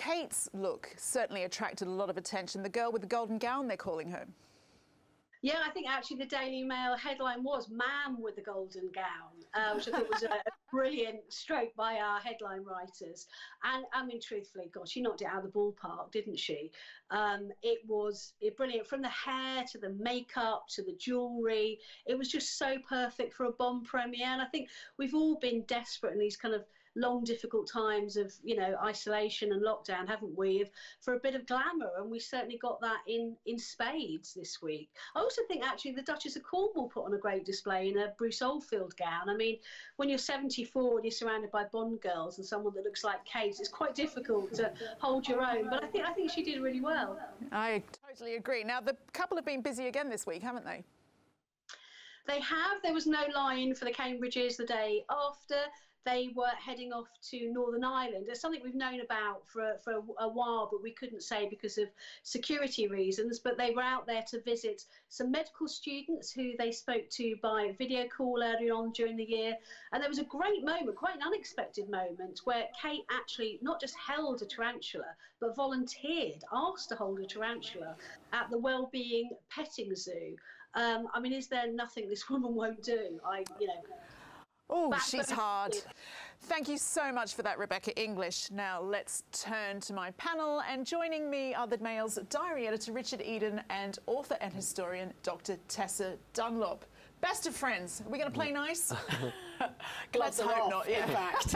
Kate's look certainly attracted a lot of attention. The girl with the golden gown, they're calling her. Yeah, I think actually the Daily Mail headline was "Man with the Golden Gown," which I thought was a brilliant stroke by our headline writers. And I mean, truthfully, God, she knocked it out of the ballpark, didn't she? It was brilliant, from the hair to the makeup to the jewellery. It was just so perfect for a Bond premiere. And I think we've all been desperate in these kind of long, difficult times of, you know, isolation and lockdown, haven't we, for a bit of glamour, and we certainly got that in spades this week. I also think actually the Duchess of Cornwall put on a great display in a Bruce Oldfield gown. I mean, when you're 74 and you're surrounded by Bond girls and someone that looks like Kate, it's quite difficult to hold your own, but I think she did really well. I totally agree. Now, the couple have been busy again this week, haven't they? They have. There was no line for the Cambridges the day after. They were heading off to Northern Ireland. It's something we've known about for a while, but we couldn't say because of security reasons. But they were out there to visit some medical students who they spoke to by video call earlier on during the year. And there was a great moment, quite an unexpected moment, where Kate actually not just held a tarantula, but volunteered, asked to hold a tarantula at the Wellbeing Petting Zoo. I mean, is there nothing this woman won't do? Oh, she's hard. Thank you so much for that, Rebecca English. Now let's turn to my panel, and joining me are the Mail's diary editor Richard Eden and author and historian Dr. Tessa Dunlop. Best of friends. Are we going to play nice? Let's hope not. Yeah. In fact.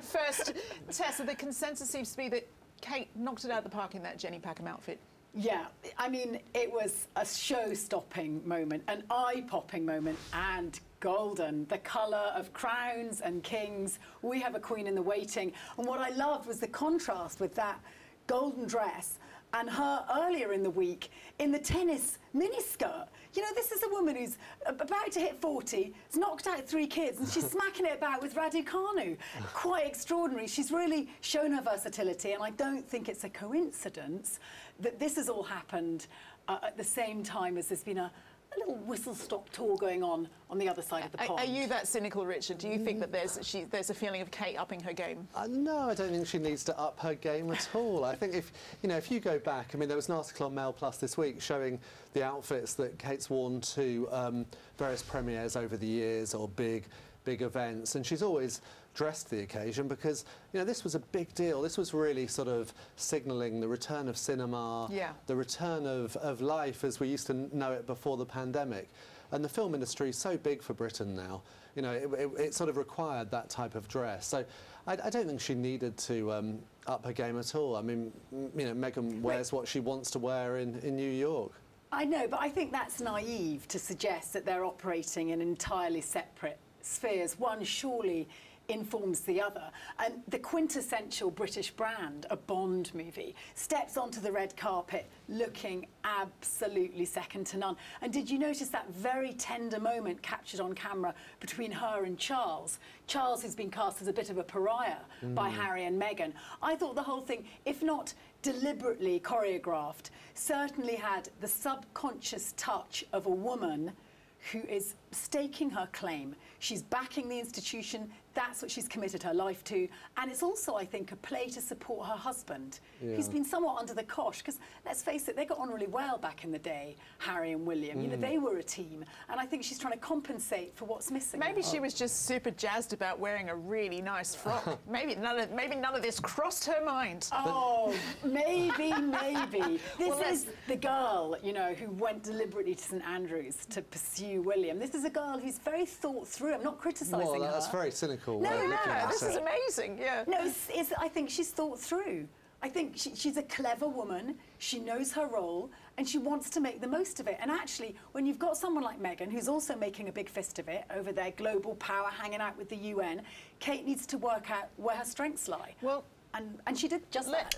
First, Tessa, the consensus seems to be that Kate knocked it out of the park in that Jenny Packham outfit. Yeah, I mean, it was a show-stopping moment, an eye-popping moment, and golden. The colour of crowns and kings. We have a queen in the waiting. And what I loved was the contrast with that golden dress and her earlier in the week in the tennis miniskirt. You know, this is a woman who's about to hit 40, has knocked out 3 kids, and she's smacking it about with Raducanu. Quite extraordinary. She's really shown her versatility, and I don't think it's a coincidence that this has all happened at the same time as there's been a little whistle-stop tour going on the other side of the pond. Are you that cynical, Richard? Do you think that there's a feeling of Kate upping her game? No, I don't think she needs to up her game at all. I think if you go back, I mean, there was an article on Mail Plus this week showing the outfits that Kate's worn to various premieres over the years, or big events, and she's always dressed the occasion because, you know, this was a big deal. This was really sort of signalling the return of cinema, the return of life as we used to know it before the pandemic. And the film industry is so big for Britain now, you know, it sort of required that type of dress. So I don't think she needed to up her game at all. I mean, you know, Meghan wears what she wants to wear in New York. I know, but I think that's naive to suggest that they're operating in entirely separate spheres. One surely informs the other, and the quintessential British brand, a Bond movie, steps onto the red carpet looking absolutely second to none. And did you notice that very tender moment captured on camera between her and Charles? Charles has been cast as a bit of a pariah by Harry and Meghan. I thought the whole thing, if not deliberately choreographed, certainly had the subconscious touch of a woman who is staking her claim. She's backing the institution. That's what she's committed her life to. And it's also, I think, a play to support her husband, who's been somewhat under the cosh, because let's face it, they got on really well back in the day, Harry and William. You know, they were a team. And I think she's trying to compensate for what's missing. Maybe she was just super jazzed about wearing a really nice frock. maybe none of this crossed her mind. Oh, maybe. This is the girl, you know, who went deliberately to St Andrews to pursue William. This is a girl who's very thought through. I'm not criticising her. That's very cynical. No, this is amazing, yeah. No, I think she's thought through. I think she's a clever woman, she knows her role, and she wants to make the most of it. And actually, when you've got someone like Meghan, who's also making a big fist of it over their global power, hanging out with the UN, Kate needs to work out where her strengths lie. Well, and she did just that.